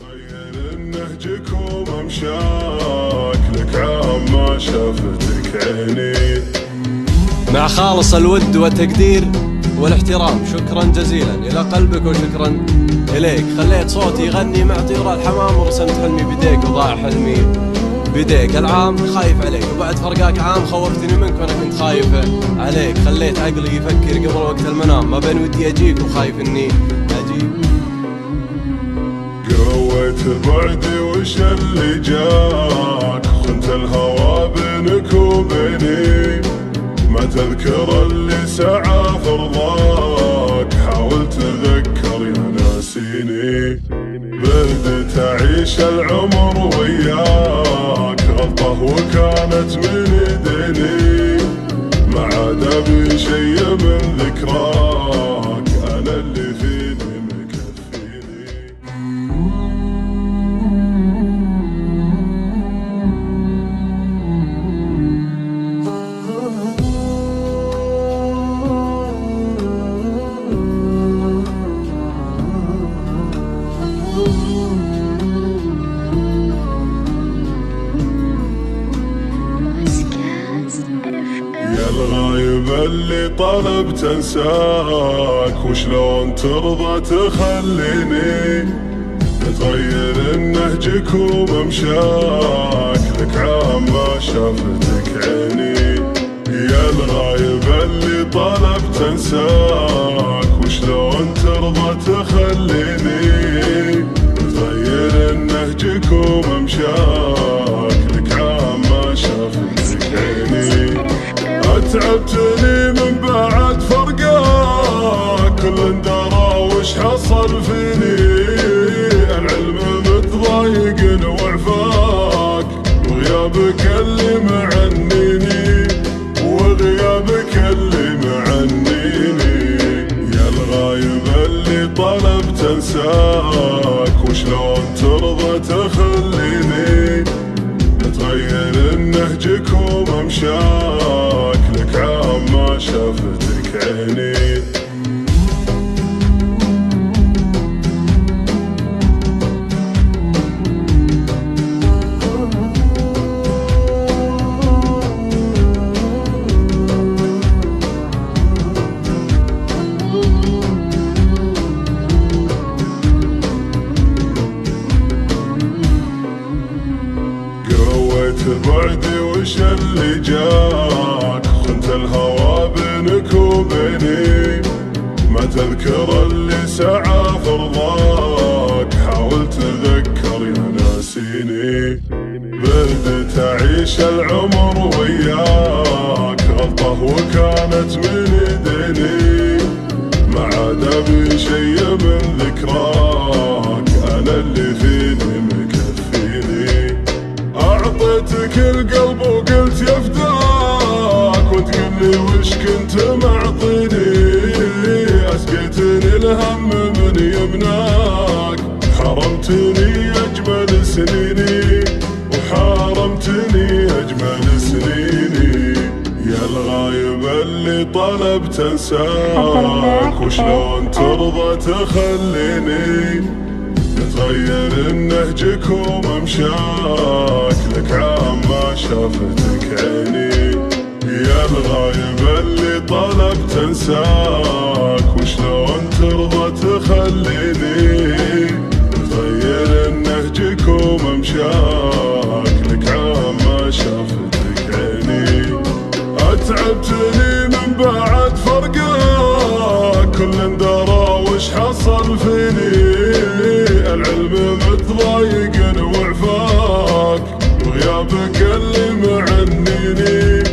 غير نهجك وممشاك لك عام ما شافتك عيني. مع خالص الود والتقدير والاحترام، شكرا جزيلا إلى قلبك وشكرا إليك. خليت صوتي يغني مع طيور الحمام، ورسمت حلمي بديك وضاع حلمي بديك. العام خايف عليك وبعد فرقاك عام، خوفتني منك وانا كنت خايفة عليك. خليت عقلي يفكر قبل وقت المنام، ما بين ودي اجيك وخايف اني اجيك. قويت بعدي وش اللي جاك، خنت الهوى بينك وبيني. ما تذكر اللي سعى فرضاك، حاول تذكر يا ناسيني. بدت اعيش العمر وياك، غلطه وكانت من ايديني. ما عاد ابي شي من ذكراك، انا اللي فيني مكفيني. يا الغايب اللي طلب تنساك، وشلون ترضى تخليني. تغير نهجك وممشاك، لك عام ما شافتك عيني. يا الغايب اللي طلب تنساك، وشلون ترضى تخليني. تغير نهجك وممشاك، لك عام ما شافتك عيني. تعبتني من بعد فرقاك، كل درى وش حصل فيني. العلم متضايق وعفاك، وغيابك اللي معنيني. وغيابك اللي معنيني. يا الغايب اللي طلب تنساك، وشلون ترضى تخليني. تغير نهجك وممشاك، لك عام ما شافتك عيني. بعدي وش اللي جاك، خنت الهوى بينك وبيني. ما تذكر اللي سعى فرضاك، حاول تذكر يا ناسيني. بدت اعيش العمر وياك، غلطه وكانت من ايديني. ما عاد ابي شي من ذكراك، انا اللي فيني مكفيني. أعطيتك القلب وقلت يفداك، وتقلي وش كنت معطيني. أسقيتني الهم من يمناك، حرمتني أجمل سنيني. وحارمتني أجمل سنيني. يا الغايب اللي طلب تنساك، وشلون ترضى تخليني. تغير نهجك وممشاك، لك عام ما شافتك عيني. يا الغايب اللي طلب تنساك، وشلون ترضى تخليني. تغير نهجك وممشاك، لك عام ما شافتك عيني. اتعبتني من بعد فرقاك، كل درى وش حصل فيني. العلم متضايق وعفاك، وغيابك اللي معنيني.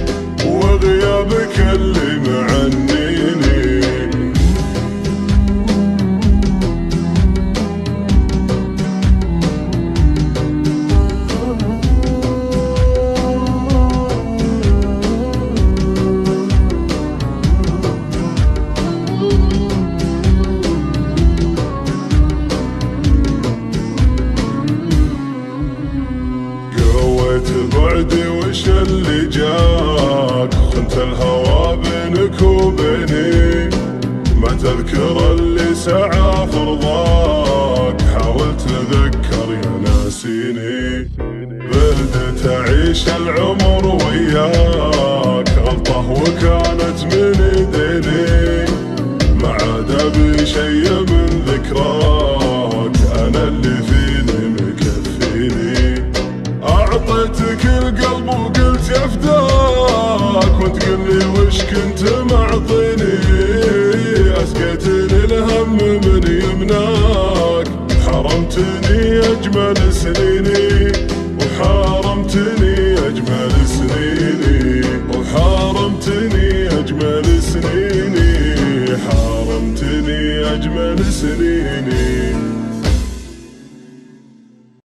وغيابك اللي معنيني. بعدي وش اللي جاك، خنت الهوى بينك وبيني. ما تذكر اللي سعى فرضاك، حاولت اتذكر يا ناسيني، بدت اعيش العمر وياك غلطة وكانت من ايديني، ما عاد ابي شي من ذكراك، انا اللي فيني مكفيني. اعطيتك القلب وقلت يفداك، وانت قلي وش كنت معطيني، اسقيتني الهم من يمناك، حرمتني اجمل سنيني، وحارمتني اجمل سنيني، وحارمتني اجمل سنيني، حارمتني اجمل سنيني.